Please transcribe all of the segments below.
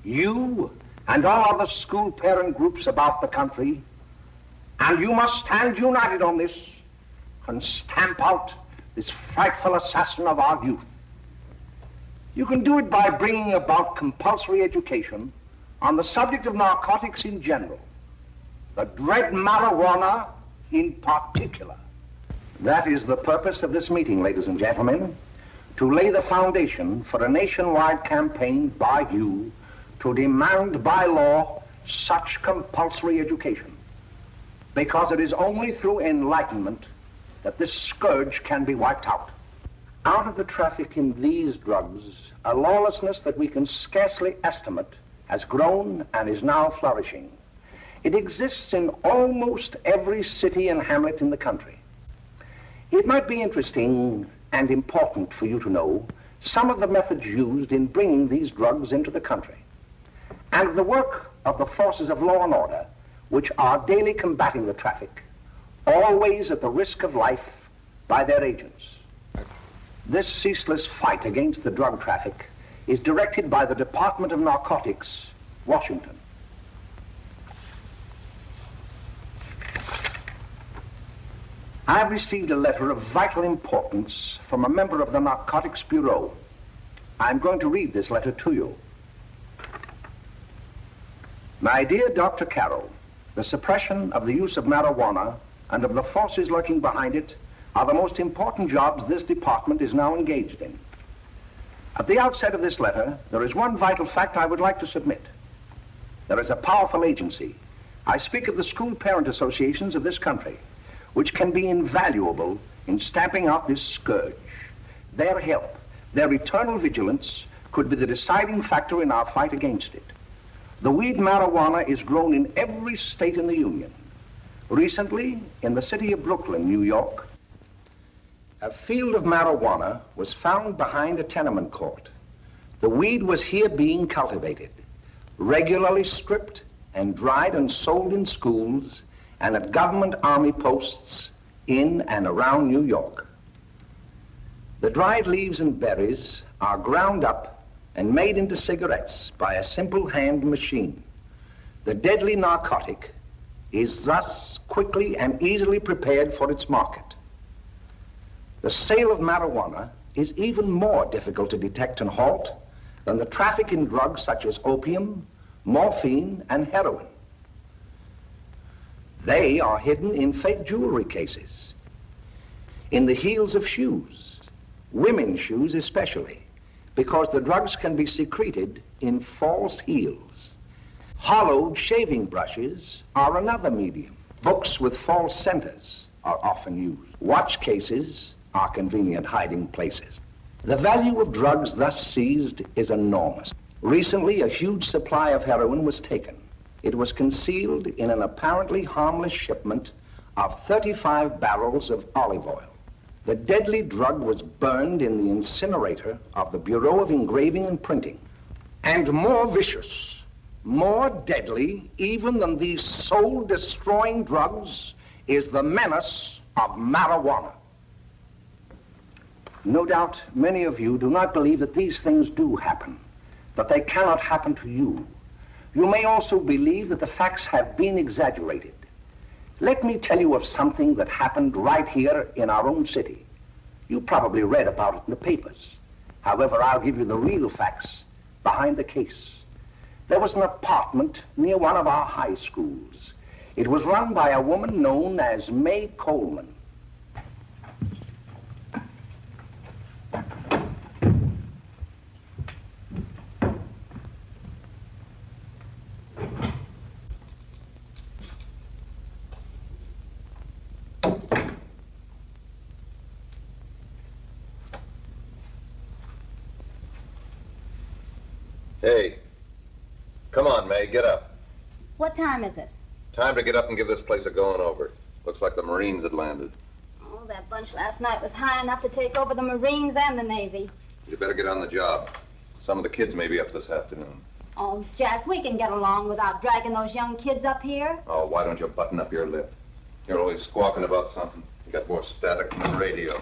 you and all other school parent groups about the country, and you must stand united on this and stamp out this frightful assassin of our youth. You can do it by bringing about compulsory education on the subject of narcotics in general, the dread marijuana in particular. That is the purpose of this meeting, ladies and gentlemen, to lay the foundation for a nationwide campaign by you to demand by law such compulsory education, because it is only through enlightenment that this scourge can be wiped out. Out of the traffic in these drugs, a lawlessness that we can scarcely estimate has grown and is now flourishing. It exists in almost every city and hamlet in the country. It might be interesting and important for you to know some of the methods used in bringing these drugs into the country, and the work of the forces of law and order which are daily combating the traffic, always at the risk of life by their agents. This ceaseless fight against the drug traffic is directed by the Department of Narcotics, Washington. I've received a letter of vital importance from a member of the Narcotics Bureau. I'm going to read this letter to you. My dear Dr. Carroll, the suppression of the use of marijuana and of the forces lurking behind it are the most important jobs this department is now engaged in. At the outset of this letter, there is one vital fact I would like to submit. There is a powerful agency. I speak of the school parent associations of this country, which can be invaluable in stamping out this scourge. Their help, their eternal vigilance, could be the deciding factor in our fight against it. The weed marijuana is grown in every state in the Union. Recently, in the city of Brooklyn, New York, a field of marijuana was found behind a tenement court. The weed was here being cultivated, regularly stripped and dried and sold in schools and at government army posts in and around New York. The dried leaves and berries are ground up and made into cigarettes by a simple hand machine. The deadly narcotic is thus quickly and easily prepared for its market. The sale of marijuana is even more difficult to detect and halt than the traffic in drugs such as opium, morphine, and heroin. They are hidden in fake jewelry cases, in the heels of shoes, women's shoes especially, because the drugs can be secreted in false heels. Hollowed shaving brushes are another medium. Books with false centers are often used. Watch cases are convenient hiding places. The value of drugs thus seized is enormous. Recently, a huge supply of heroin was taken. It was concealed in an apparently harmless shipment of 35 barrels of olive oil. The deadly drug was burned in the incinerator of the Bureau of Engraving and Printing. And more vicious, more deadly even than these soul-destroying drugs is the menace of marijuana. No doubt many of you do not believe that these things do happen, that they cannot happen to you. You may also believe that the facts have been exaggerated. Let me tell you of something that happened right here in our own city. You probably read about it in the papers. However, I'll give you the real facts behind the case. There was an apartment near one of our high schools. It was run by a woman known as May Coleman. Hey, come on, May, get up. What time is it? Time to get up and give this place a going over. Looks like the Marines had landed. Oh, that bunch last night was high enough to take over the Marines and the Navy. You better get on the job. Some of the kids may be up this afternoon. Oh, Jack, we can get along without dragging those young kids up here. Oh, why don't you button up your lip? You're always squawking about something. You got more static than the radio.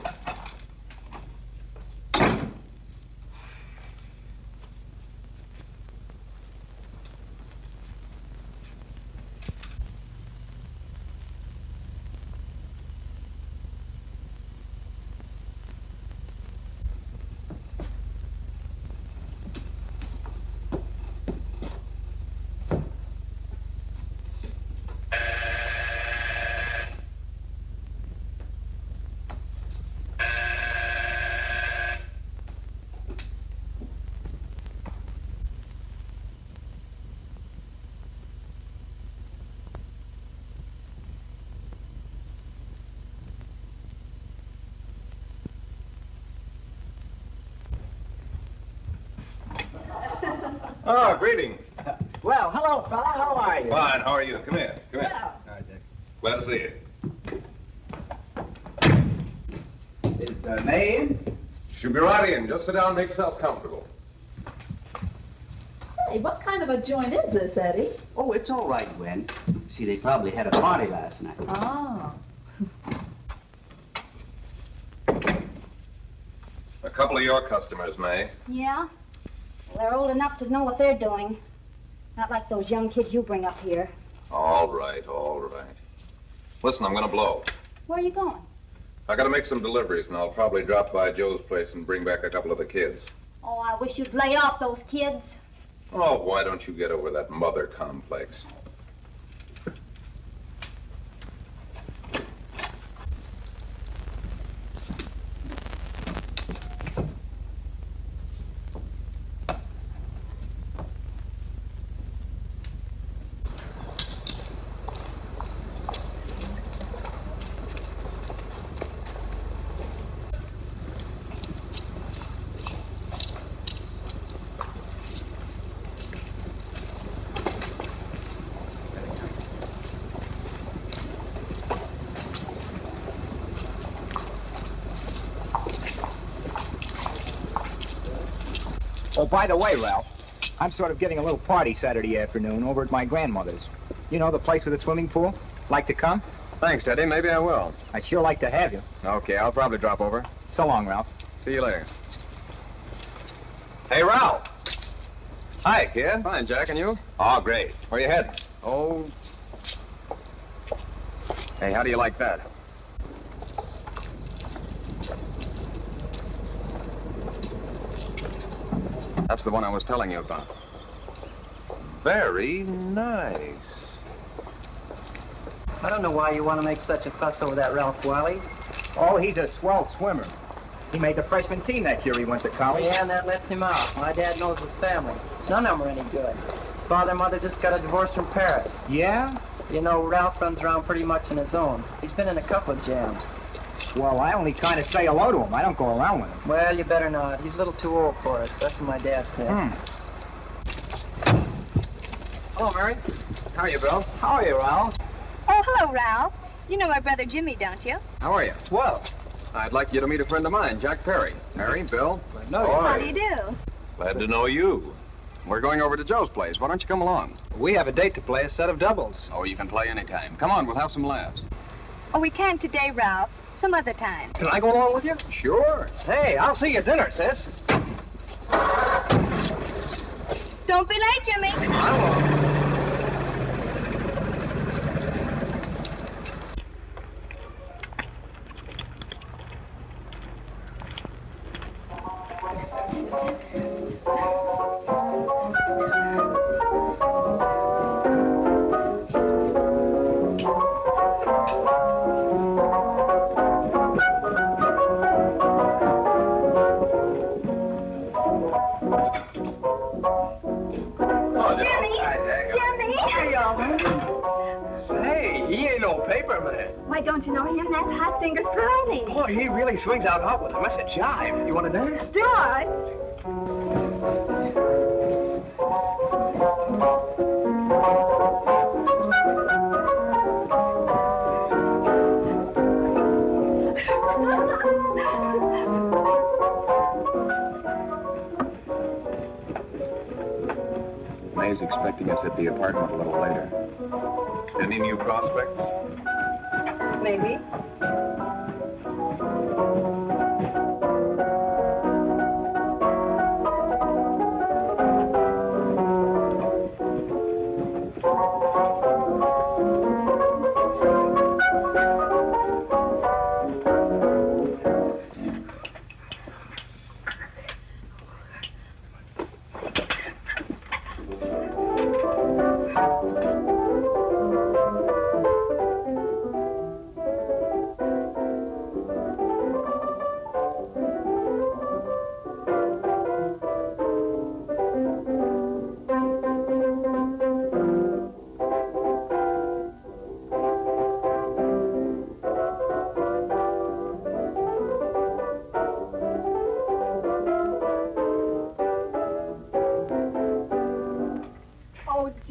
Oh, greetings. Well, hello, fella. How are you? Fine, how are you? Come here. Come here. Yeah. All right, Dick. Glad to see you. Is May in? Should be right in. Just sit down and make yourselves comfortable. Hey, what kind of a joint is this, Eddie? Oh, it's all right, Gwen. See, they probably had a party last night. Oh. A couple of your customers, May. Yeah? Well, they're old enough to know what they're doing. Not like those young kids you bring up here. All right, all right. Listen, I'm gonna blow. Where are you going? I gotta make some deliveries, and I'll probably drop by Joe's place and bring back a couple of the kids. Oh, I wish you'd lay off those kids. Oh, why don't you get over that mother complex? Oh, by the way, Ralph, I'm sort of giving a little party Saturday afternoon over at my grandmother's. You know, the place with the swimming pool? Like to come? Thanks, Eddie. Maybe I will. I'd sure like to have you. Okay, I'll probably drop over. So long, Ralph. See you later. Hey, Ralph. Hi, kid. Fine, Jack, and you? Oh, great. Where you heading? Oh. Hey, how do you like that? That's the one I was telling you about. Very nice. I don't know why you want to make such a fuss over that Ralph Wiley. Oh, he's a swell swimmer. He made the freshman team that year he went to college. Yeah, and that lets him out. My dad knows his family. None of them are any good. His father and mother just got a divorce from Paris. Yeah? You know, Ralph runs around pretty much on his own. He's been in a couple of jams. Well, I only kind of say hello to him. I don't go around with him. Well, you better not. He's a little too old for us. That's what my dad says. Hello, Mary. How are you, Bill? How are you, Ralph? Oh, hello, Ralph. You know my brother Jimmy, don't you? How are you? Swell. I'd like you to meet a friend of mine, Jack Perry. Mary, Bill. How do you do? Glad to know you. We're going over to Joe's place. Why don't you come along? We have a date to play, a set of doubles. Oh, you can play anytime. Come on, we'll have some laughs. Oh, we can't today, Ralph. Some other time. Can I go along with you? Sure. Hey, I'll see you at dinner, sis. Don't be late, Jimmy. I won't. Why, don't you know him? That's Hot Fingers Brownie. Boy, he really swings out hot with him. That's a jive. You want to dance? Do I? May's expecting us at the apartment a little later. Any new prospects? Maybe.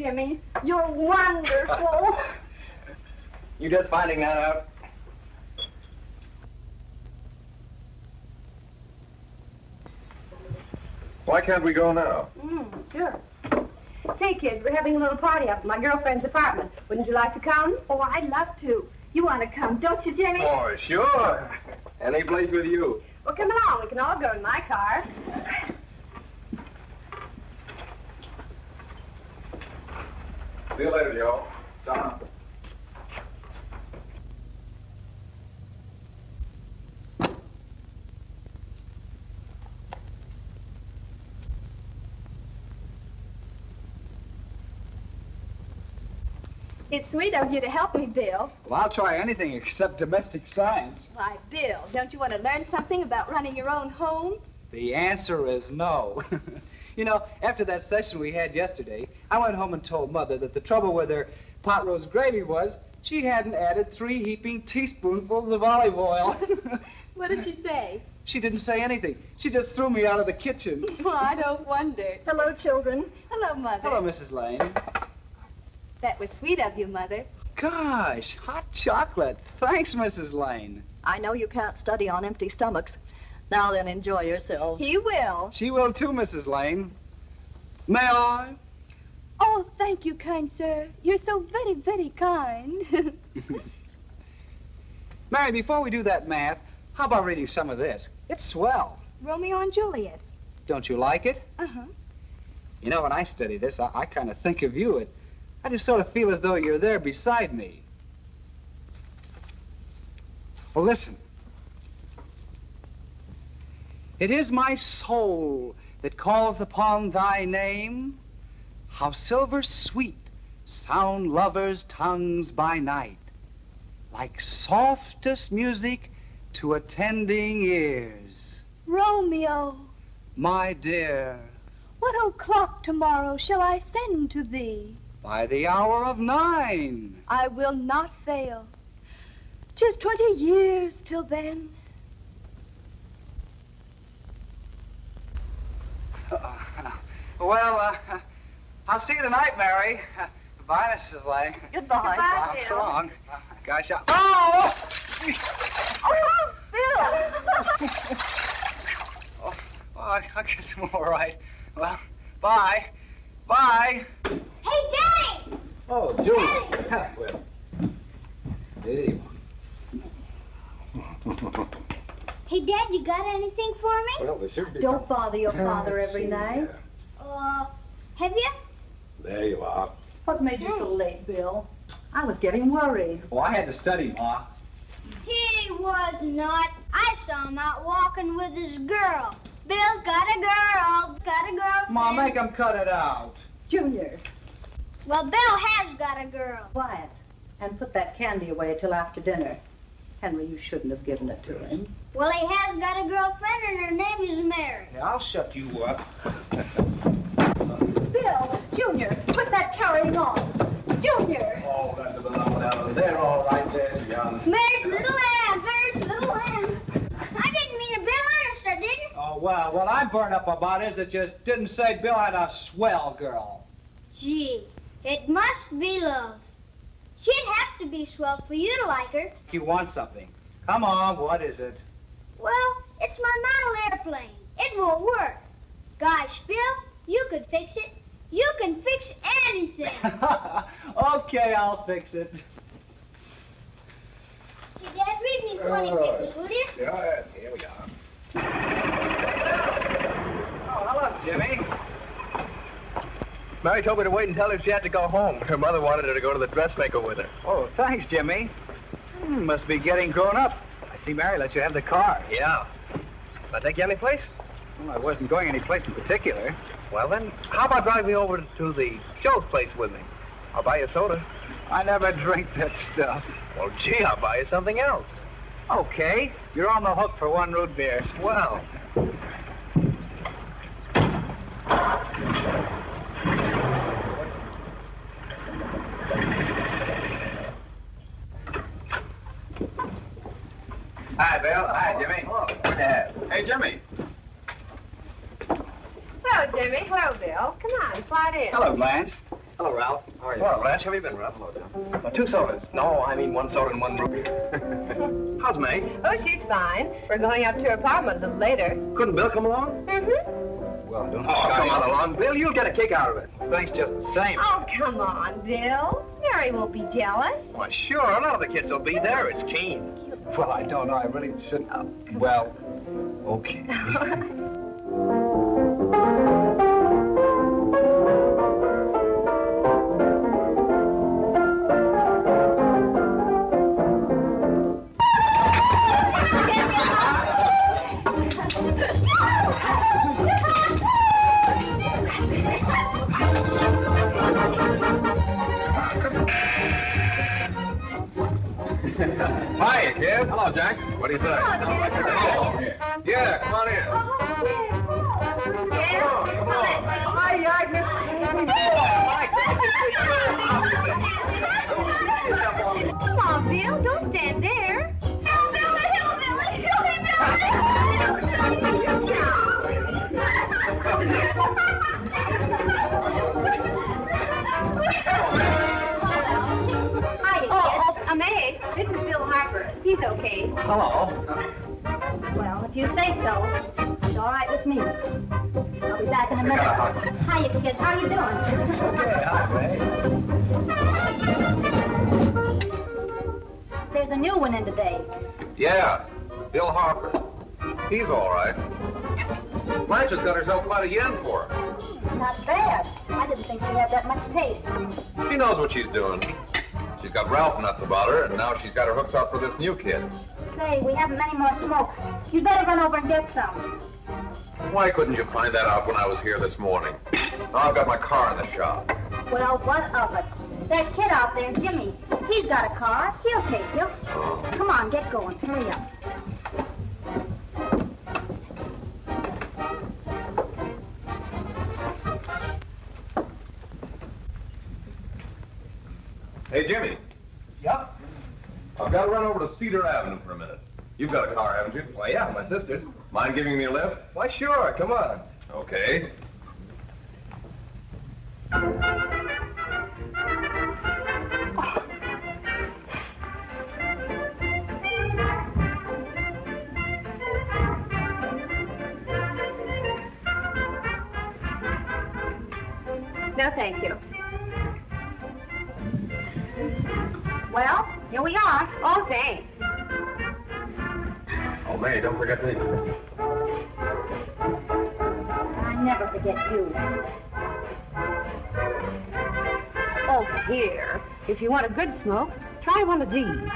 Jimmy. You're wonderful. You just finding that out? Why can't we go now? Sure. Hey, kids, we're having a little party up at my girlfriend's apartment. Wouldn't you like to come? Oh, I'd love to. You want to come, don't you, Jimmy? Oh, sure. Any place with you. Well, come along. We can all go in my car. See you later, Joe. Don. It's sweet of you to help me, Bill. Well, I'll try anything except domestic science. Why, Bill, don't you want to learn something about running your own home? The answer is no. You know, after that session we had yesterday, I went home and told Mother that the trouble with her pot roast gravy was she hadn't added 3 heaping teaspoonfuls of olive oil. What did she say? She didn't say anything. She just threw me out of the kitchen. Well, I don't wonder. Hello, children. Hello, Mother. Hello, Mrs. Lane. That was sweet of you, Mother. Gosh, hot chocolate. Thanks, Mrs. Lane. I know you can't study on empty stomachs. Now then, enjoy yourselves. He will. She will too, Mrs. Lane. May I? Oh, thank you, kind sir. You're so very, very kind. Mary, before we do that math, how about reading some of this? It's swell. Romeo and Juliet. Don't you like it? Uh-huh. You know, when I study this, I kind of think of you. I just sort of feel as though you're there beside me. Well, listen. It is my soul that calls upon thy name. How silver sweet sound lovers' tongues by night, like softest music to attending ears. Romeo, My dear, what o'clock tomorrow shall I send to thee? by the hour of 9. I will not fail. 'Tis 20 years till then. Well, I'll see you tonight, Mary. Goodbye, Mrs. Lane. Goodbye. Goodbye, So Bill. long. Gosh, oh! Oh, Bill! Oh, I guess I'm all right. Well, bye. Bye. Hey, Daddy! Oh, Julie. Well, there you Hey, Dad, you got anything for me? Well, there should be. Don't bother your father every night. Have you? There you are. What made you so late, Bill? I was getting worried. Oh, I had to study, Ma. He was not. I saw him out walking with his girl. Bill's got a girl. Got a girlfriend. Ma, make him cut it out. Junior, Well, Bill has got a girl. quiet. And put that candy away till after dinner. Henry, you shouldn't have given it to him. Well, he has got a girlfriend, and her name is Mary. Yeah, I'll shut you up. Bill, Junior, quit that carrying on. Junior! Oh, that's about out. They're all right there, young. Mary's little lamb. Mary's little lamb. I didn't mean it, Bill. Honest, I didn't. Oh, well, what I'm burned up about is that you didn't say Bill had a swell girl. Gee, it must be love. She'd have to be swell for you to like her. You want something. Come on, what is it? Well, it's my model airplane. It won't work. Gosh, Bill, you could fix it. You can fix anything. Okay, I'll fix it. Hey, Dad, read me 20 pictures, will you? Yeah, here we are. Oh, hello, Jimmy. Mary told me to wait and tell her she had to go home. Her mother wanted her to go to the dressmaker with her. Oh, thanks, Jimmy. Must be getting grown up. I see Mary let you have the car. Yeah. Can I take you any place? Well, I wasn't going any place in particular. Well, then, how about driving me over to the show's place with me? I'll buy you a soda. I never drink that stuff. Well, gee, I'll buy you something else. Okay, you're on the hook for 1 root beer. Well. Hi, Bill. Hi, Jimmy. Oh. Good to have. Hey, Jimmy. Hello, Jimmy. Hello, Bill. Come on, slide in. Hello, Blanche. Hello, Ralph. How are you? Well, Ralph, how have you been, Ralph? Hello, John. 2 sodas. No, I mean 1 soda and 1 brew. How's May? Oh, she's fine. We're going up to her apartment a little later. Couldn't Bill come along? Mm-hmm. Well, don't come on along, Bill. You'll get a kick out of it. Thanks just the same. Oh, come on, Bill. Mary won't be jealous. Why, sure. A lot of the kids will be there. It's keen. Well, I don't know. I really shouldn't. Well, okay. Hi, kid. Hello, Jack. What do you say? Hello, Yeah, come on in. Come on. Come on, Bill. Don't stand there. May, this is Bill Harper. He's okay. Hello. Well, if you say so, it's all right with me. I'll be back in a minute. Hiya, kids. How you doing? Okay, hi, May. There's a new one in today. Yeah, Bill Harper. He's all right. Blanche has got herself quite a yen for her. Not bad. I didn't think she had that much taste. She knows what she's doing. She's got Ralph nuts about her, and now she's got her hooks out for this new kid. Say, we haven't many more smokes. You'd better run over and get some. Why couldn't you find that out when I was here this morning? Now I've got my car in the shop. Well, what of it? That kid out there, Jimmy, he's got a car. He'll take you. Come on, get going. Hurry up. Hey, Jimmy. Yep. I've got to run over to Cedar Avenue for a minute. You've got a car, haven't you? Why, yeah, my sister's. Mind giving me a lift? Why, sure. Come on. Okay. No, thank you. Well, here we are. Oh, thanks. Oh, May, don't forget me. I never forget you. Oh, here. If you want a good smoke, try one of these.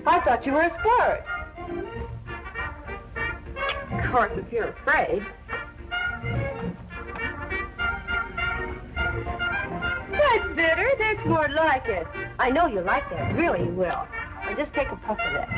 I thought you were a squirt. Of course, if you're afraid. That's bitter. That's more like it. I know you like that. Really, you will. Now just take a puff of that.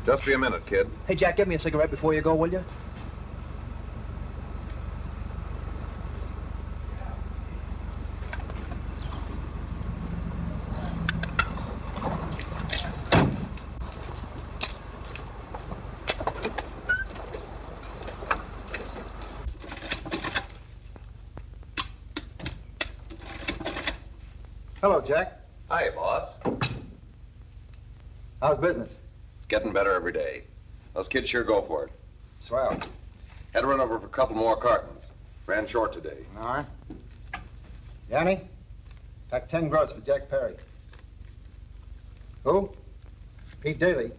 Just be a minute, kid. Hey, Jack, give me a cigarette before you go, will you? Hello, Jack. Hi, boss. How's business? Getting better every day. Those kids sure go for it. Swell. Had to run over for a couple more cartons. Ran short today. All right. Yanni, pack 10 gross for Jack Perry. Who? Pete Daly.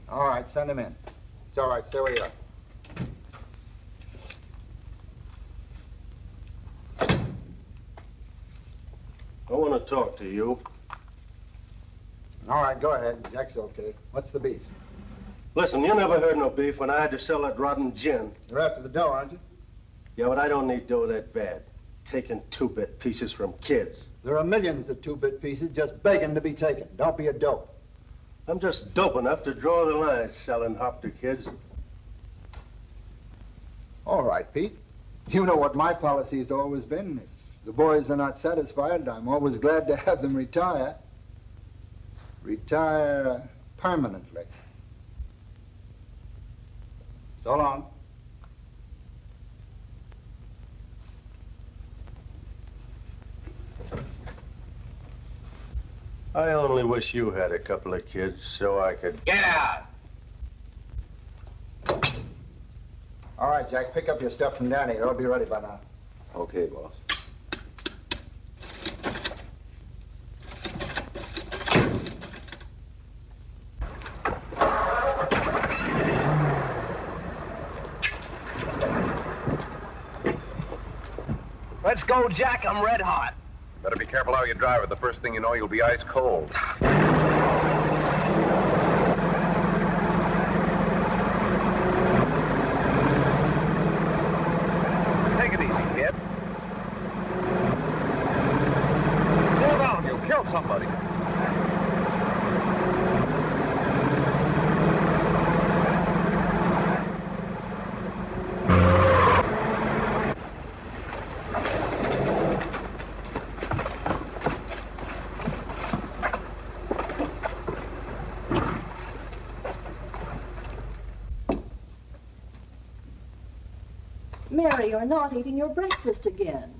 All right, send him in. It's all right, stay where you are. I want to talk to you. All right, go ahead. Jack's okay. What's the beef? Listen, you never heard no beef when I had to sell that rotten gin. You're after the dough, aren't you? Yeah, but I don't need dough that bad. Taking two-bit pieces from kids. There are millions of two-bit pieces just begging to be taken. Don't be a dope. I'm just dope enough to draw the line selling hop to kids. All right, Pete. You know what my policy has always been. If the boys are not satisfied, I'm always glad to have them retire. Retire permanently. So long. I only wish you had a couple of kids so I could... Get out! All right, Jack, pick up your stuff from down here. It'll be ready by now. Okay, boss. Let's go, Jack. I'm red hot. Better be careful how you drive it. The first thing you know, you'll be ice cold. Take it easy, kid. Slow down, you'll kill somebody. Mary, you're not eating your breakfast again.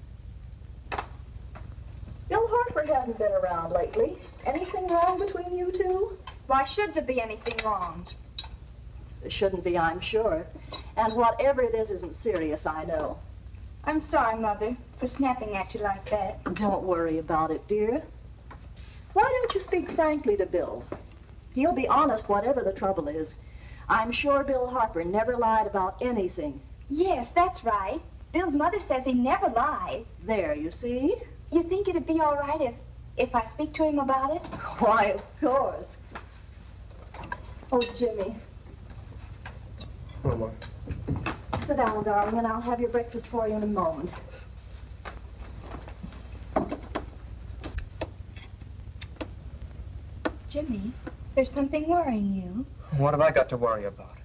Bill Harper hasn't been around lately. Anything wrong between you two? Why should there be anything wrong? There shouldn't be, I'm sure. And whatever it is isn't serious, I know. I'm sorry, Mother, for snapping at you like that. Don't worry about it, dear. Why don't you speak frankly to Bill? He'll be honest whatever the trouble is. I'm sure Bill Harper never lied about anything. Yes, that's right. Bill's mother says he never lies. There, you see? You think it'd be all right if I speak to him about it? Why, of course. Oh, Jimmy. Mama. Sit down, darling, and I'll have your breakfast for you in a moment. Jimmy, there's something worrying you. What have I got to worry about?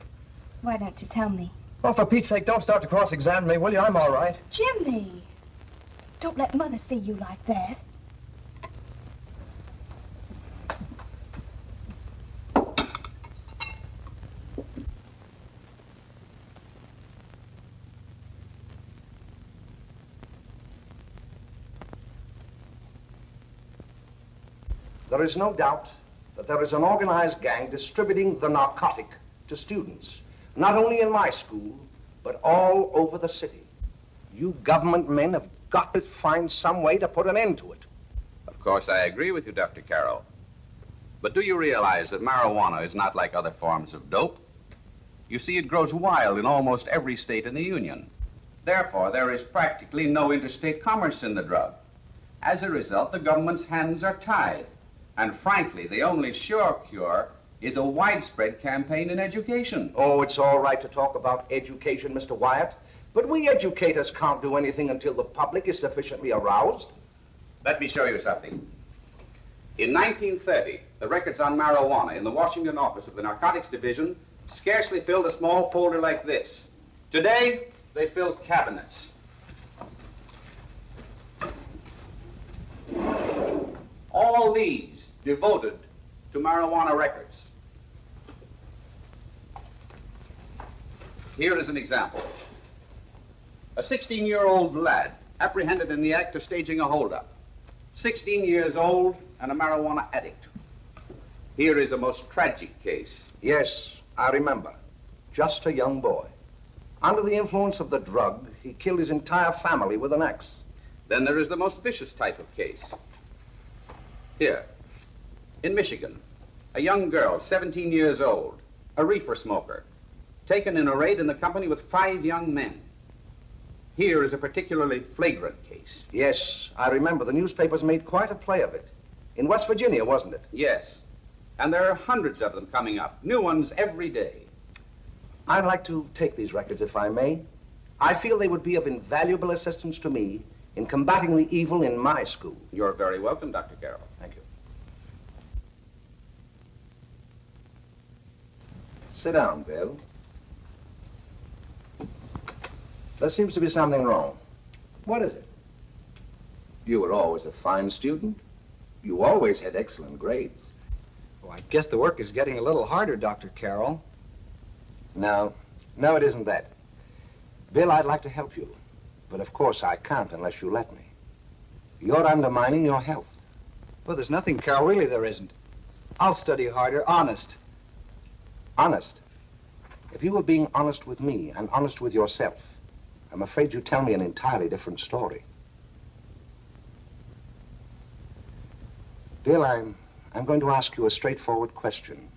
Why don't you tell me? Oh, for Pete's sake, don't start to cross-examine me, will you? I'm all right. Jimmy! Don't let Mother see you like that. There is no doubt that there is an organized gang distributing the narcotic to students, not only in my school, but all over the city. You government men have got to find some way to put an end to it. Of course, I agree with you, Dr. Carroll. But do you realize that marijuana is not like other forms of dope? You see, it grows wild in almost every state in the Union. Therefore, there is practically no interstate commerce in the drug. As a result, the government's hands are tied. And frankly, the only sure cure is a widespread campaign in education. Oh, it's all right to talk about education, Mr. Wyatt, but we educators can't do anything until the public is sufficiently aroused. Let me show you something. In 1930, the records on marijuana in the Washington office of the Narcotics Division scarcely filled a small folder like this. Today, they fill cabinets. All these devoted to marijuana records. Here is an example. A 16-year-old lad apprehended in the act of staging a holdup. 16 years old and a marijuana addict. Here is a most tragic case. Yes, I remember. Just a young boy. Under the influence of the drug, he killed his entire family with an axe. Then there is the most vicious type of case. Here, in Michigan, a young girl, 17 years old, a reefer smoker, taken in a raid in the company with 5 young men. Here is a particularly flagrant case. Yes, I remember. The newspapers made quite a play of it. In West Virginia, wasn't it? Yes. And there are hundreds of them coming up, new ones every day. I'd like to take these records, if I may. I feel they would be of invaluable assistance to me in combating the evil in my school. You're very welcome, Dr. Carroll. Thank you. Sit down, Bill. There seems to be something wrong. What is it? You were always a fine student. You always had excellent grades. Well, I guess the work is getting a little harder, Dr. Carroll. No, it isn't that. Bill, I'd like to help you. But of course I can't unless you let me. You're undermining your health. Well, there's nothing, Carroll. Really, there isn't. I'll study harder, honest. Honest? If you were being honest with me and honest with yourself, I'm afraid you'd tell me an entirely different story. Bill, I'm going to ask you a straightforward question,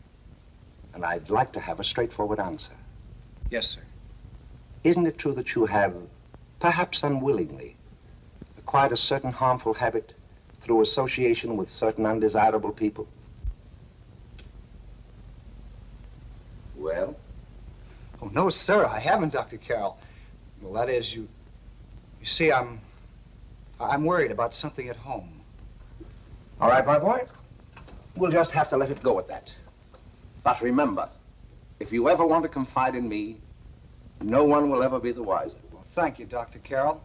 and I'd like to have a straightforward answer. Yes, sir. Isn't it true that you have, perhaps unwillingly, acquired a certain harmful habit through association with certain undesirable people? Well? Oh, no, sir, I haven't, Dr. Carroll. Well, that is, you see, I'm worried about something at home. All right, my boy. We'll just have to let it go at that. But remember, if you ever want to confide in me, no one will ever be the wiser. Well, thank you, Dr. Carroll.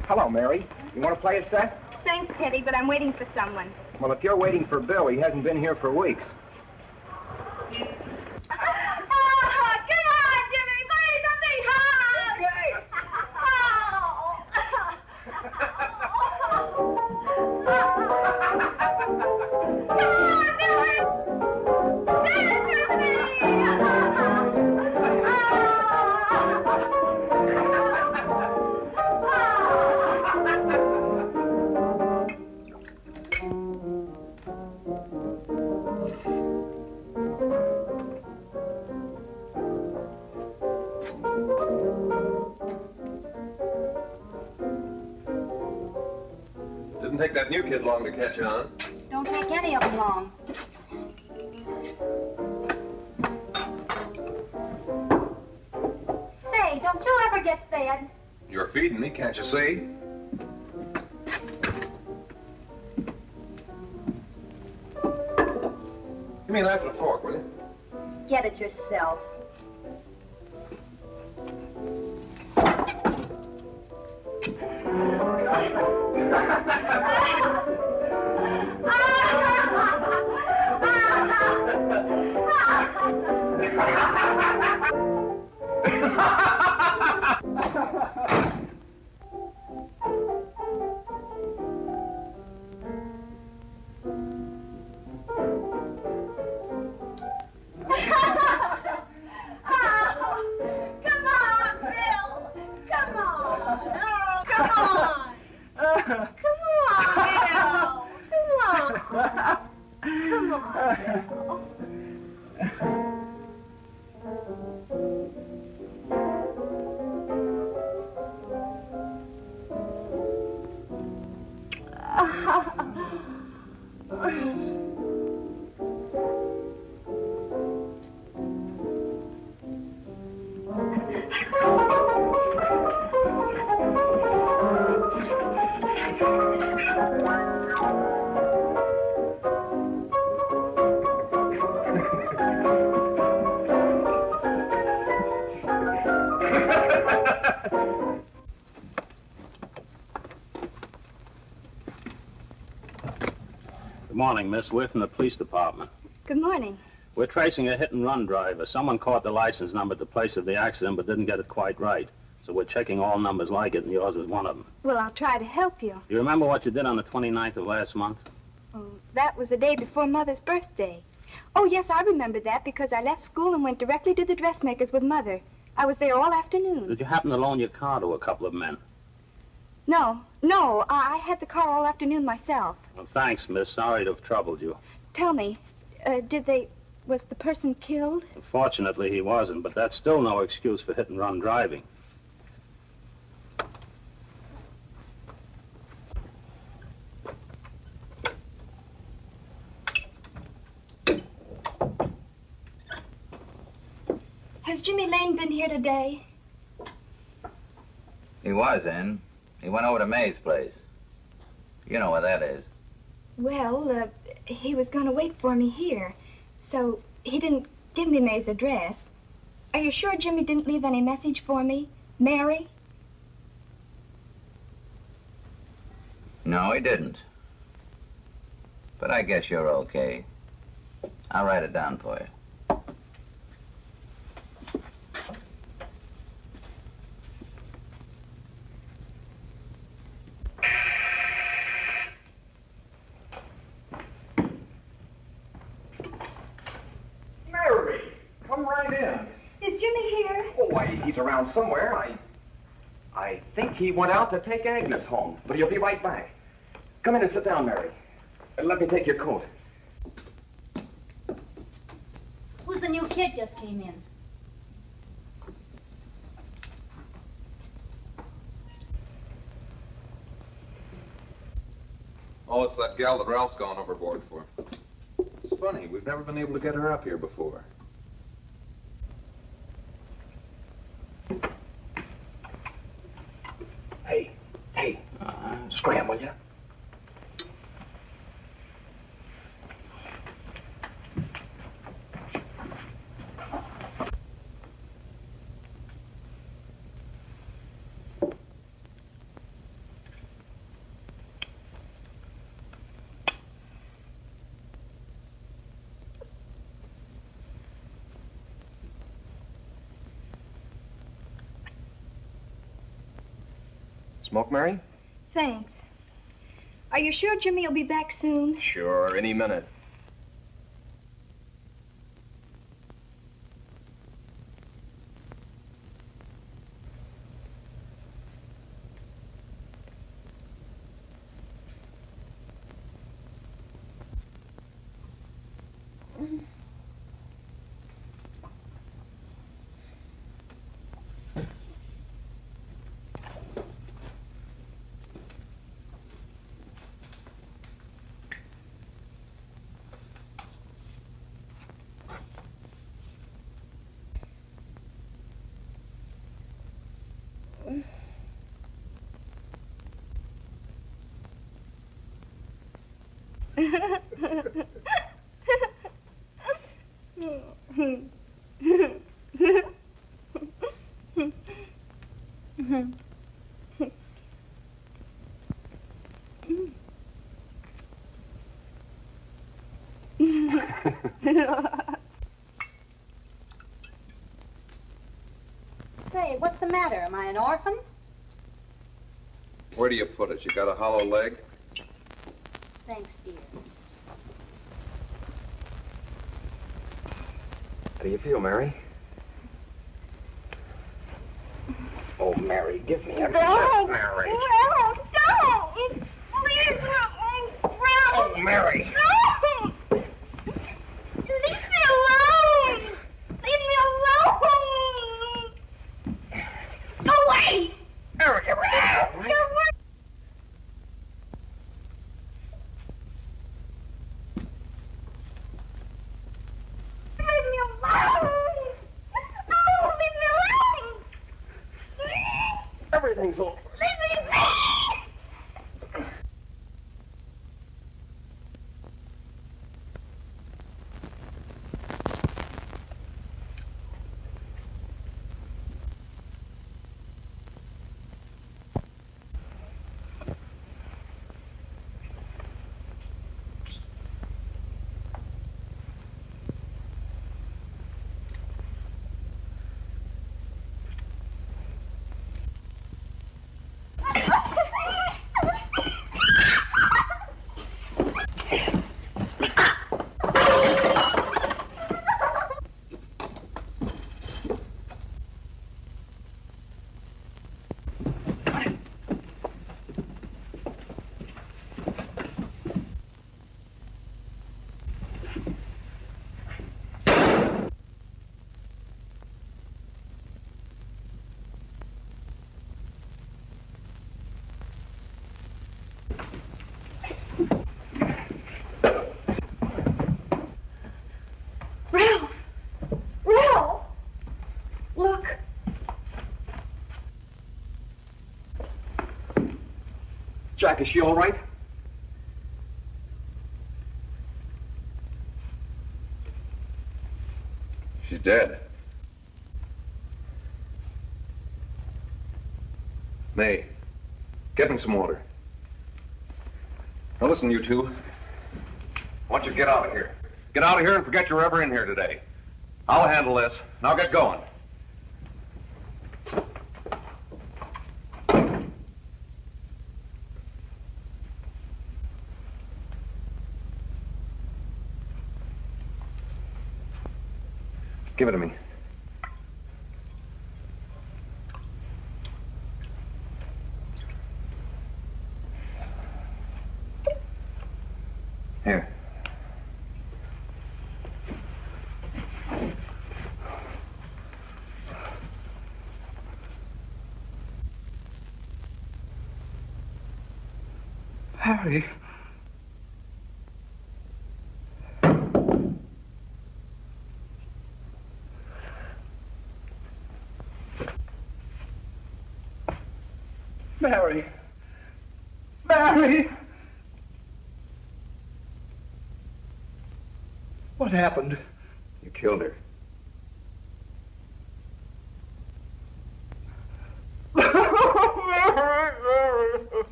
Hello, Mary. You want to play a set? Thanks, Teddy, but I'm waiting for someone. Well, if you're waiting for Bill, he hasn't been here for weeks. Didn't take that new kid long to catch on. Don't take any of them long. Say, don't you ever get fed? You're feeding me, can't you see? Give me a knife and a fork, will you? Get it yourself. Good morning, Miss. We're from the police department. Good morning. We're tracing a hit-and-run driver. Someone caught the license number at the place of the accident but didn't get it quite right. So we're checking all numbers like it, and yours was one of them. Well, I'll try to help you. You remember what you did on the 29th of last month? Oh, that was the day before Mother's birthday. Oh, yes, I remember that because I left school and went directly to the dressmaker's with Mother. I was there all afternoon. Did you happen to loan your car to a couple of men? No, I had the car all afternoon myself. Well, thanks, miss. Sorry to have troubled you. Tell me, was the person killed? Fortunately, he wasn't, but that's still no excuse for hit-and-run driving. Has Jimmy Lane been here today? He was in. He went over to May's place. You know where that is. Well, he was going to wait for me here, so he didn't give me May's address. Are you sure Jimmy didn't leave any message for me? Mary? No, he didn't. But I guess you're okay. I'll write it down for you. Mary, come right in. Is Jimmy here? Oh, why, he's around somewhere. I think he went out to take Agnes home, but he'll be right back. Come in and sit down, Mary. And let me take your coat. Who's the new kid just came in? Oh, it's that gal that Ralph's gone overboard for. It's funny, we've never been able to get her up here before. Hey, scram, will you? Smoke, Mary? Thanks. Are you sure Jimmy will be back soon? Sure, any minute. Say, what's the matter? Am I an orphan? Where do you put it? You got a hollow leg? Thanks, dear. How do you feel, Mary? Oh, Mary, give me a kiss, Mary. No, don't! Please, Oh, Mary. No! Leave me alone! Leave me alone! Go away! Mary, get out! Go away! Leave me alone! Oh, leave me alone! Everything's over. Leave me alone! Jack, is she all right? She's dead. May, get me some water. Now listen, you two. I want you to get out of here. Get out of here and forget you're ever in here today. I'll handle this. Now get going. Give it to me. Here. Harry. Mary. Mary! What happened? You killed her.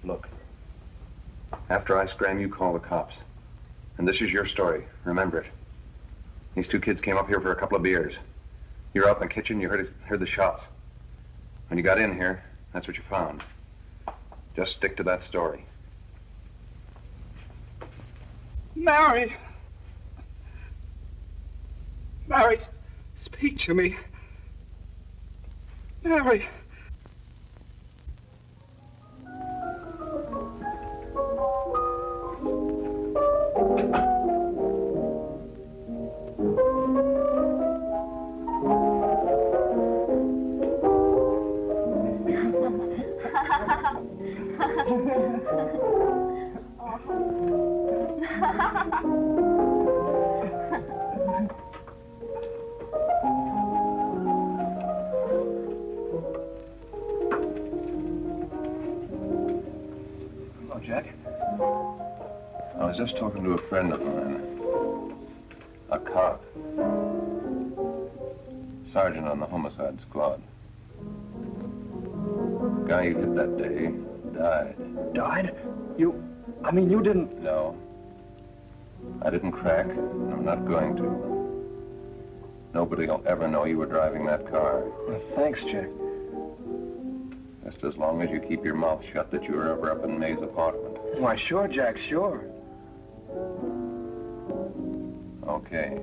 Look, after I scram, you call the cops. And this is your story. Remember it. These two kids came up here for a couple of beers. You were out in the kitchen, you heard the shots. When you got in here, that's what you found. Just stick to that story. Mary! Mary, speak to me. Mary! Hello, Jack. I was just talking to a friend of mine. A cop. Sergeant on the homicide squad. The guy you hit that day died. Died? I mean, you didn't... No. I didn't crack, and I'm not going to. Nobody will ever know you were driving that car. Well, thanks, Jack. Just as long as you keep your mouth shut that you were ever up in May's apartment. Why, sure, Jack, sure. Okay.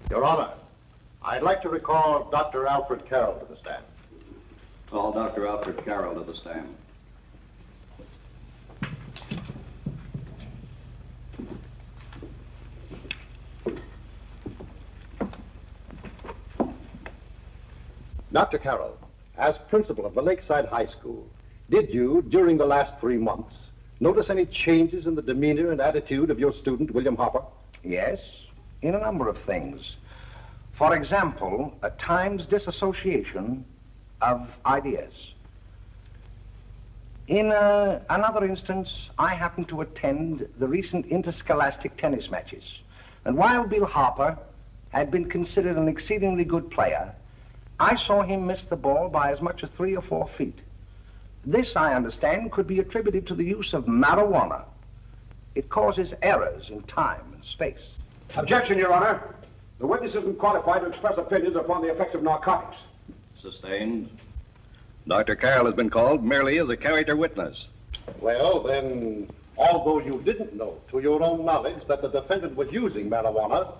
Your Honor, I'd like to recall Dr. Alfred Carroll to the stand. Call Dr. Alfred Carroll to the stand. Dr. Carroll, as principal of the Lakeside High School, did you, during the last 3 months, notice any changes in the demeanor and attitude of your student, William Hopper? Yes, in a number of things. For example, at times disassociation of ideas. In another instance, I happened to attend the recent interscholastic tennis matches. And while Bill Harper had been considered an exceedingly good player, I saw him miss the ball by as much as 3 or 4 feet. This, I understand, could be attributed to the use of marijuana. It causes errors in time and space. Objection, Your Honor. The witness isn't qualified to express opinions upon the effects of narcotics. Sustained. Dr. Carroll has been called merely as a character witness. Well, then, although you didn't know to your own knowledge that the defendant was using marijuana,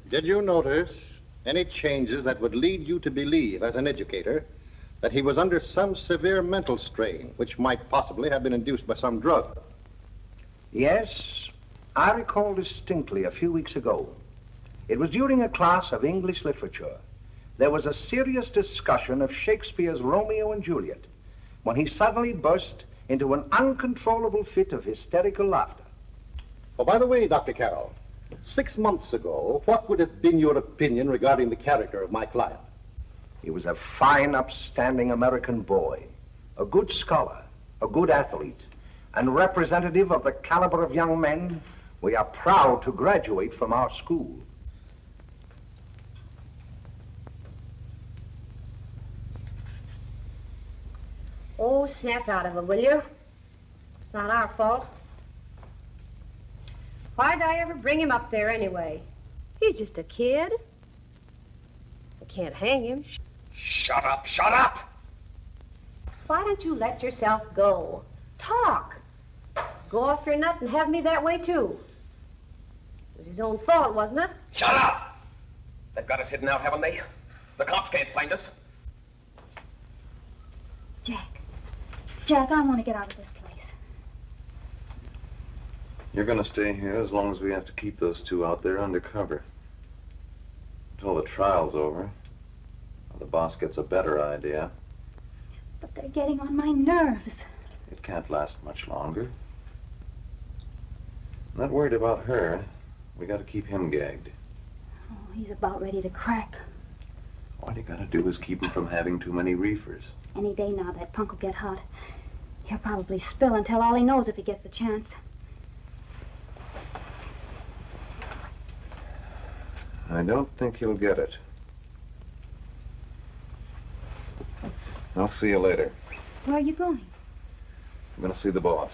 did you notice any changes that would lead you to believe, as an educator, that he was under some severe mental strain, which might possibly have been induced by some drug? Yes, I recall distinctly a few weeks ago. It was during a class of English literature. There was a serious discussion of Shakespeare's Romeo and Juliet, when he suddenly burst into an uncontrollable fit of hysterical laughter. Oh, by the way, Dr. Carroll, 6 months ago, what would have been your opinion regarding the character of my client? He was a fine, upstanding American boy, a good scholar, a good athlete, and representative of the caliber of young men we are proud to graduate from our school. Oh, snap out of it, will you? It's not our fault. Why'd I ever bring him up there anyway? He's just a kid. I can't hang him. Shut up, shut up! Why don't you let yourself go? Talk. Go off your nut and have me that way, too. It was his own fault, wasn't it? Shut up! They've got us hidden out, haven't they? The cops can't find us. Jack, I want to get out of this place. You're gonna stay here as long as we have to keep those two out there undercover. Until the trial's over. Or the boss gets a better idea. But they're getting on my nerves. It can't last much longer. I'm not worried about her. We gotta keep him gagged. Oh, he's about ready to crack. All you gotta do is keep him from having too many reefers. Any day now, that punk will get hot. He'll probably spill and tell all he knows if he gets the chance. I don't think he'll get it. I'll see you later. Where are you going? I'm gonna see the boss.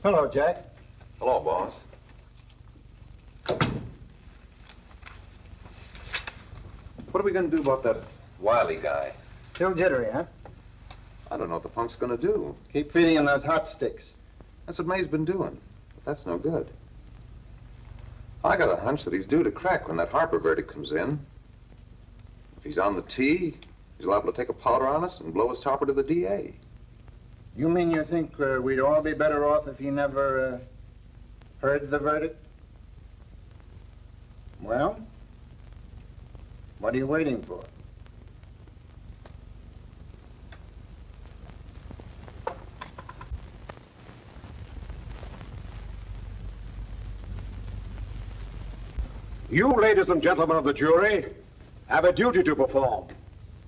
Hello, Jack. Hello, boss. What are we gonna do about that Wiley guy? Still jittery, huh? I don't know what the punk's gonna do. Keep feeding him those hot sticks. That's what May's been doing, but that's no good. I got a hunch that he's due to crack when that Harper verdict comes in. If he's on the tee, he's liable to take a powder on us and blow his topper to the DA. You mean you think we'd all be better off if he never heard the verdict? Well, what are you waiting for? You, ladies and gentlemen of the jury, have a duty to perform.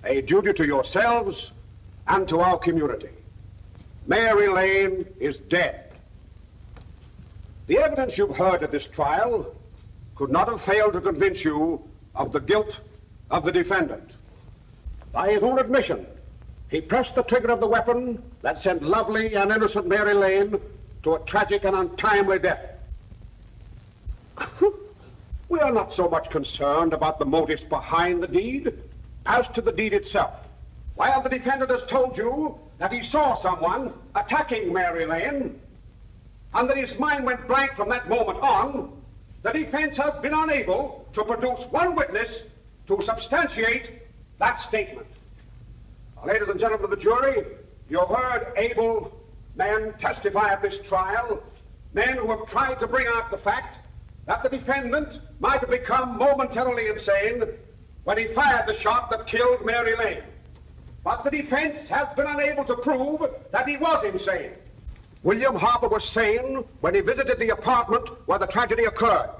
A duty to yourselves and to our community. Mary Lane is dead. The evidence you've heard at this trial could not have failed to convince you of the guilt of the defendant. By his own admission, he pressed the trigger of the weapon that sent lovely and innocent Mary Lane to a tragic and untimely death. We are not so much concerned about the motives behind the deed as to the deed itself. While the defendant has told you that he saw someone attacking Mary Lane and that his mind went blank from that moment on, the defense has been unable to produce one witness to substantiate that statement. Now, ladies and gentlemen of the jury, you've heard able men testify at this trial, men who have tried to bring out the fact that the defendant might have become momentarily insane when he fired the shot that killed Mary Lane. But the defense has been unable to prove that he was insane. William Harper was sane when he visited the apartment where the tragedy occurred.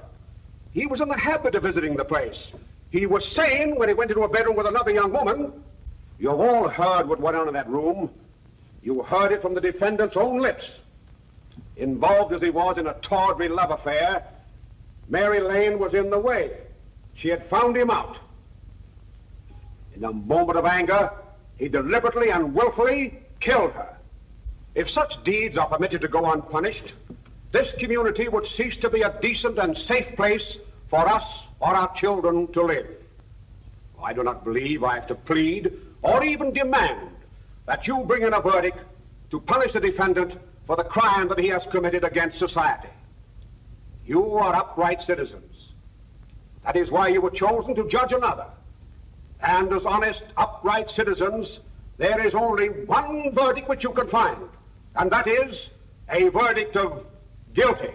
He was in the habit of visiting the place. He was sane when he went into a bedroom with another young woman. You've all heard what went on in that room. You heard it from the defendant's own lips. Involved as he was in a tawdry love affair, Mary Lane was in the way. She had found him out. In a moment of anger, he deliberately and willfully killed her. If such deeds are permitted to go unpunished, this community would cease to be a decent and safe place for us or our children to live. I do not believe I have to plead or even demand that you bring in a verdict to punish the defendant for the crime that he has committed against society. You are upright citizens. That is why you were chosen to judge another. And as honest, upright citizens, there is only one verdict which you can find, and that is a verdict of guilty.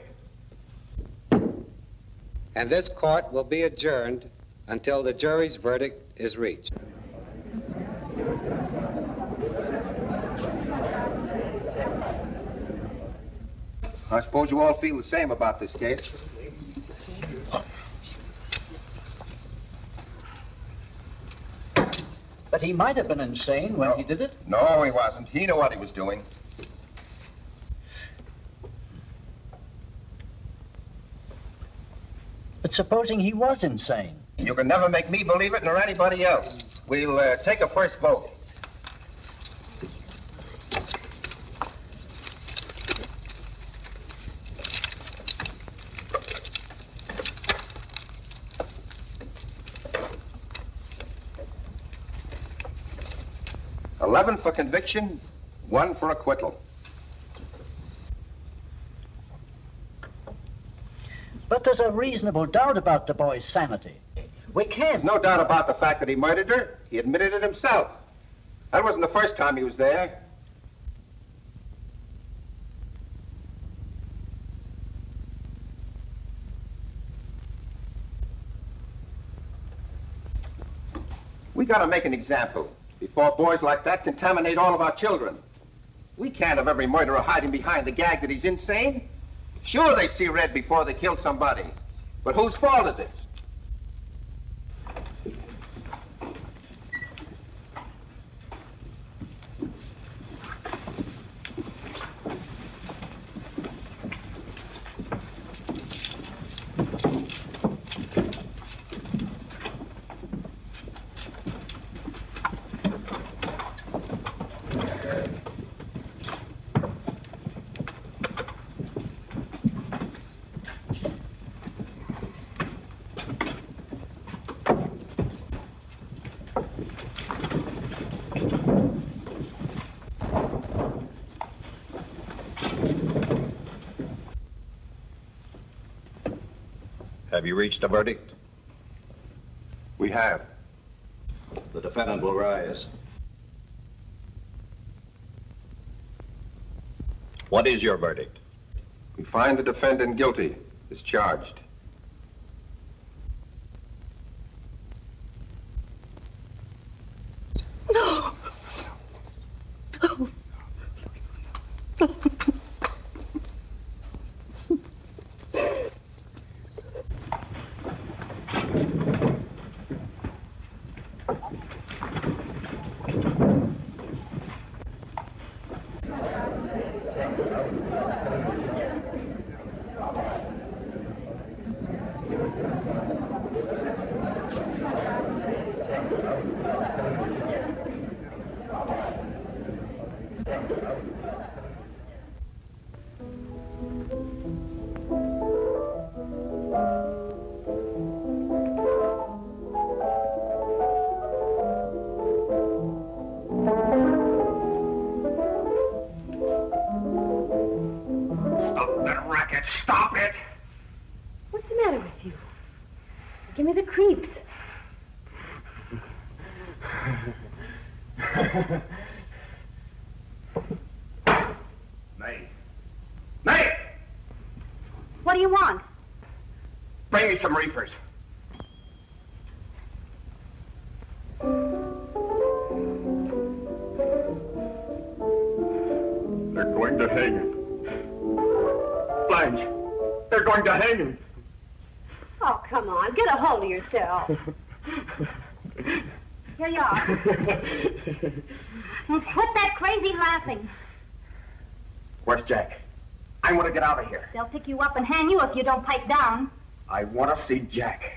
And this court will be adjourned until the jury's verdict is reached. I suppose you all feel the same about this case. But he might have been insane when he did it. No, he wasn't. He knew what he was doing. But supposing he was insane? You can never make me believe it nor anybody else. We'll take a first vote. $11 for conviction, 1 for acquittal. But there's a reasonable doubt about the boy's sanity. We can't. No doubt about the fact that he murdered her. He admitted it himself. That wasn't the first time he was there. We gotta make an example before boys like that contaminate all of our children. We can't have every murderer hiding behind the gag that he's insane. Sure, they see red before they kill somebody. But whose fault is it? Have you reached a verdict? We have. The defendant will rise. What is your verdict? We find the defendant guilty, as charged. No. No. Stop that racket! Stop it! What's the matter with you? Give me the creeps. May. May! What do you want? Bring me some reefers. They're going to hang him. Blanche, they're going to hang him. Oh, come on. Get a hold of yourself. Here you are. Now quit that crazy laughing. Where's Jack? I want to get out of here. They'll pick you up and hang you if you don't pipe down. I want to see Jack.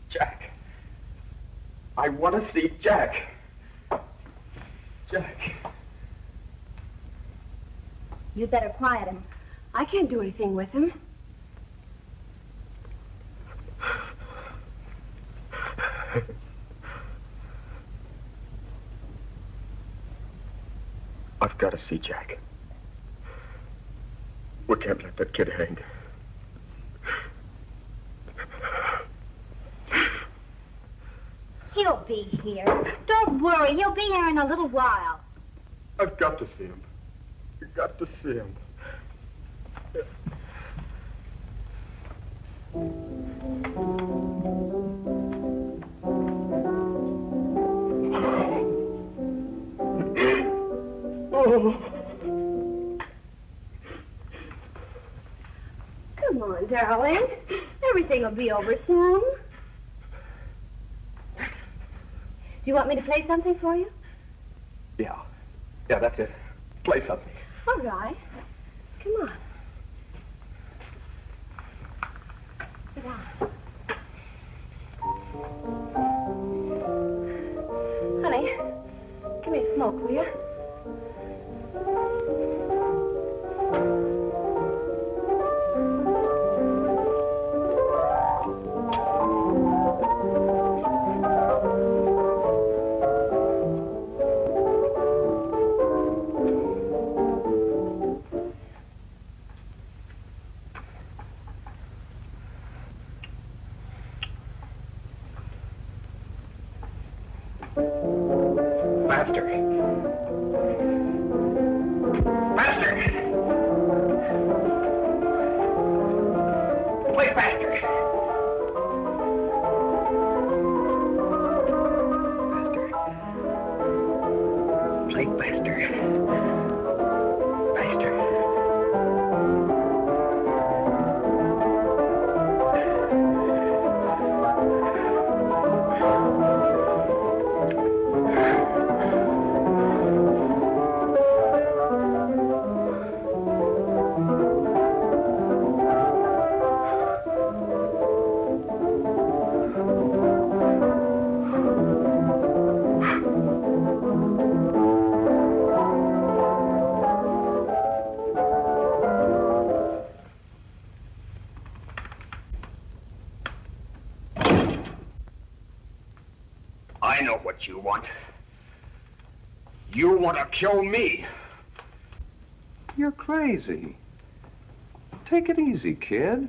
Jack. I want to see Jack. Jack. You'd better quiet him. I can't do anything with him. I've got to see Jack. We can't let that kid hang. He'll be here. Don't worry, he'll be here in a little while. I've got to see him. I've got to see him. on, darling. Everything will be over soon. Do you want me to play something for you? Yeah. Yeah, that's it. Play something. All right. Come on. Sit down. Honey, give me a smoke, will you? Faster. Faster. Play faster. Faster. Play faster. Faster. I know what you want. You want to kill me. You're crazy. Take it easy, kid.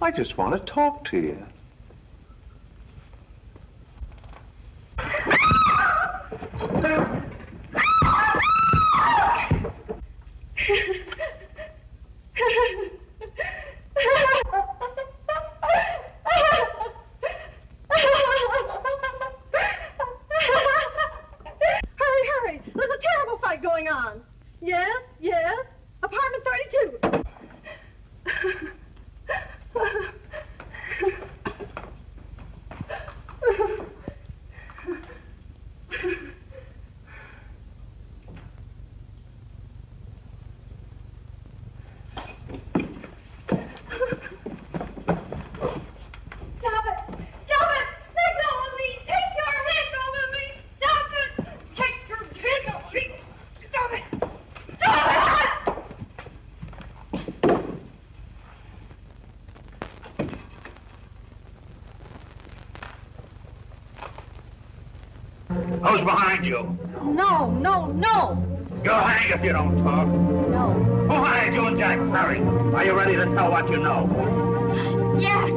I just want to talk to you. Hurry! There's a terrible fight going on. Yes. Apartment 32. Who's behind you? No. You'll hang if you don't talk. No. Who hired you and Jack Perry? Are you ready to tell what you know? Yes.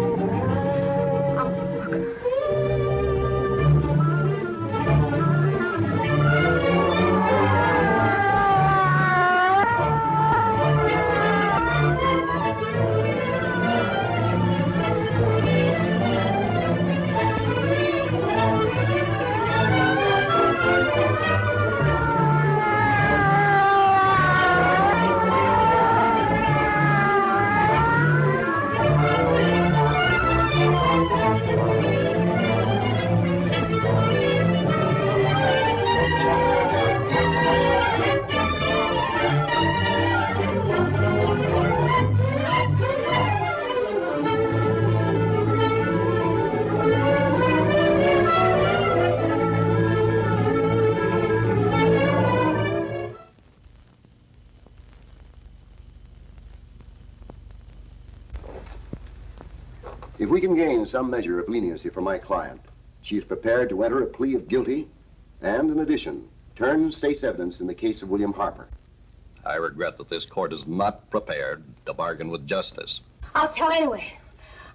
If we can gain some measure of leniency for my client, she is prepared to enter a plea of guilty and, in addition, turn state's evidence in the case of William Harper. I regret that this court is not prepared to bargain with justice. I'll tell anyway.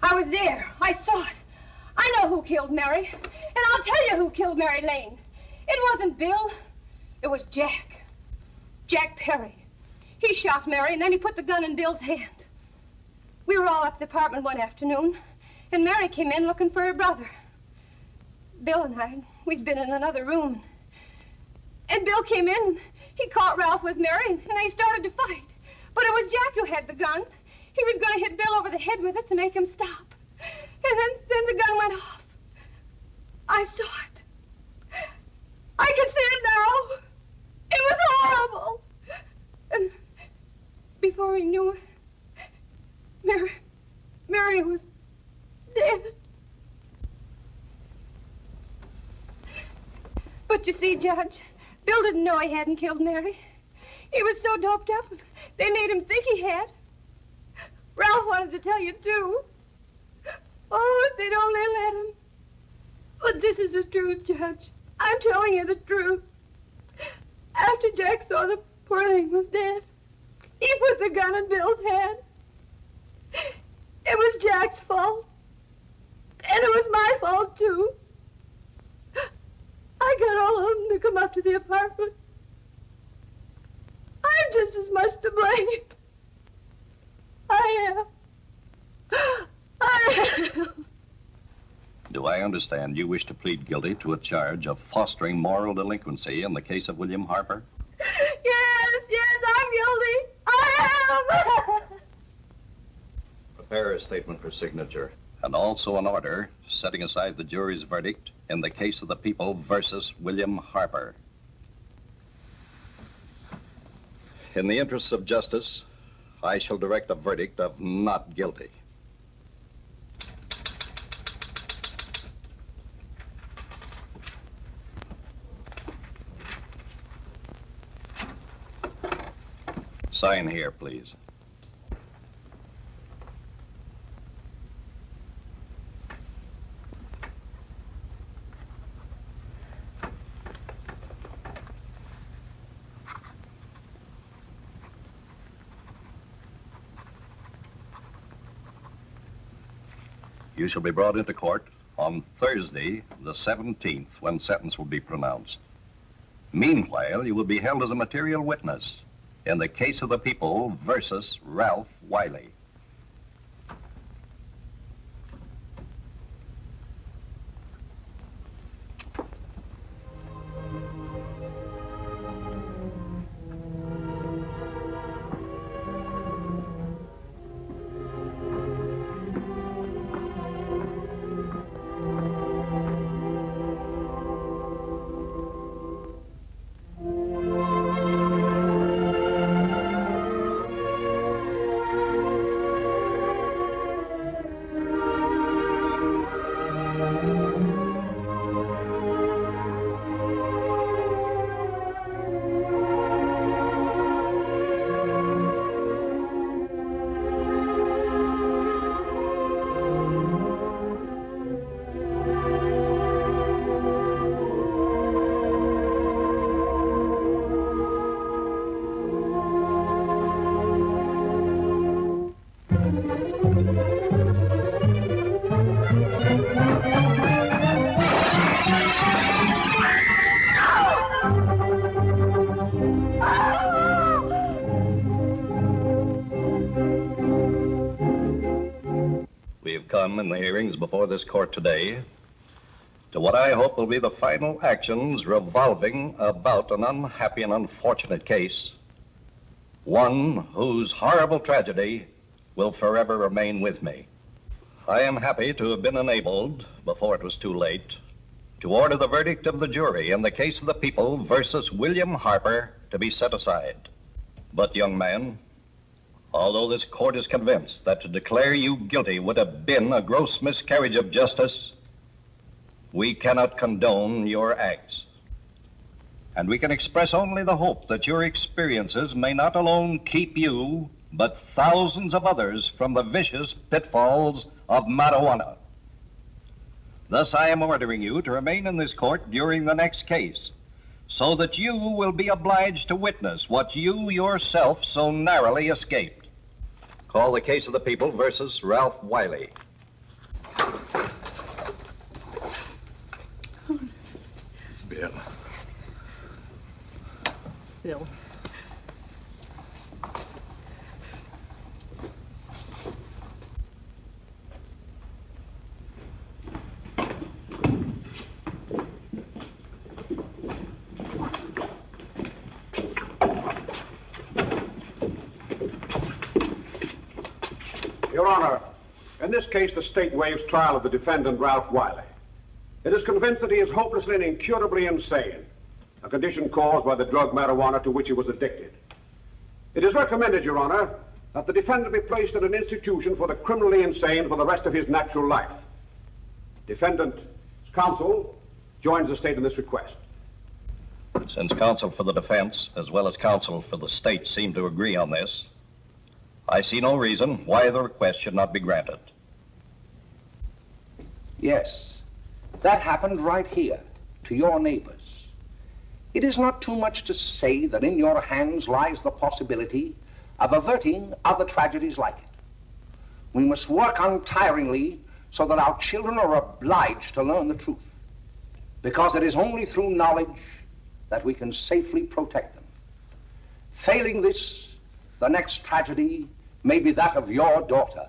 I was there. I saw it. I know who killed Mary. And I'll tell you who killed Mary Lane. It wasn't Bill. It was Jack. Jack Perry. He shot Mary, and then he put the gun in Bill's hand. We were all up at the apartment one afternoon, and Mary came in looking for her brother. Bill and I, we'd been in another room. And Bill came in, and he caught Ralph with Mary, and they started to fight. But it was Jack who had the gun. He was going to hit Bill over the head with it to make him stop. And then the gun went off. I saw it. I can see it now. It was horrible. And before he knew it, Mary was dead. But you see, Judge, Bill didn't know he hadn't killed Mary. He was so doped up, they made him think he had. Ralph wanted to tell you, too. Oh, if they'd only let him. But this is the truth, Judge. I'm telling you the truth. After Jack saw the poor thing was dead, he put the gun in Bill's head. It was Jack's fault. And it was my fault, too. I got all of them to come up to the apartment. I'm just as much to blame. I am. Do I understand you wish to plead guilty to a charge of fostering moral delinquency in the case of William Harper? Yes, I'm guilty. I am. Prepare a statement for signature. And also an order setting aside the jury's verdict in the case of the people versus William Harper. In the interests of justice, I shall direct a verdict of not guilty. Sign here, please. You shall be brought into court on Thursday, the 17th, when sentence will be pronounced. Meanwhile, you will be held as a material witness in the case of the people versus Ralph Wiley. In the hearings before this court today to what I hope will be the final actions revolving about an unhappy and unfortunate case, one whose horrible tragedy will forever remain with me. I am happy to have been enabled, before it was too late, to order the verdict of the jury in the case of the people versus William Harper to be set aside. But, young man, although this court is convinced that to declare you guilty would have been a gross miscarriage of justice, we cannot condone your acts. And we can express only the hope that your experiences may not alone keep you, but thousands of others from the vicious pitfalls of marijuana. Thus, I am ordering you to remain in this court during the next case, so that you will be obliged to witness what you yourself so narrowly escaped. Call the case of the people versus Ralph Wiley. Bill. Bill. Honor, in this case, the state waives trial of the defendant, Ralph Wiley. It is convinced that he is hopelessly and incurably insane, a condition caused by the drug marijuana to which he was addicted. It is recommended, Your Honor, that the defendant be placed in an institution for the criminally insane for the rest of his natural life. Defendant's counsel joins the state in this request. Since counsel for the defense, as well as counsel for the state, seem to agree on this, I see no reason why the request should not be granted. Yes, that happened right here, to your neighbors. It is not too much to say that in your hands lies the possibility of averting other tragedies like it. We must work untiringly so that our children are obliged to learn the truth, because it is only through knowledge that we can safely protect them. Failing this, the next tragedy may be that of your daughter,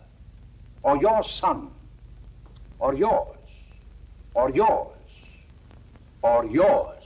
or your son, or yours, or yours, or yours.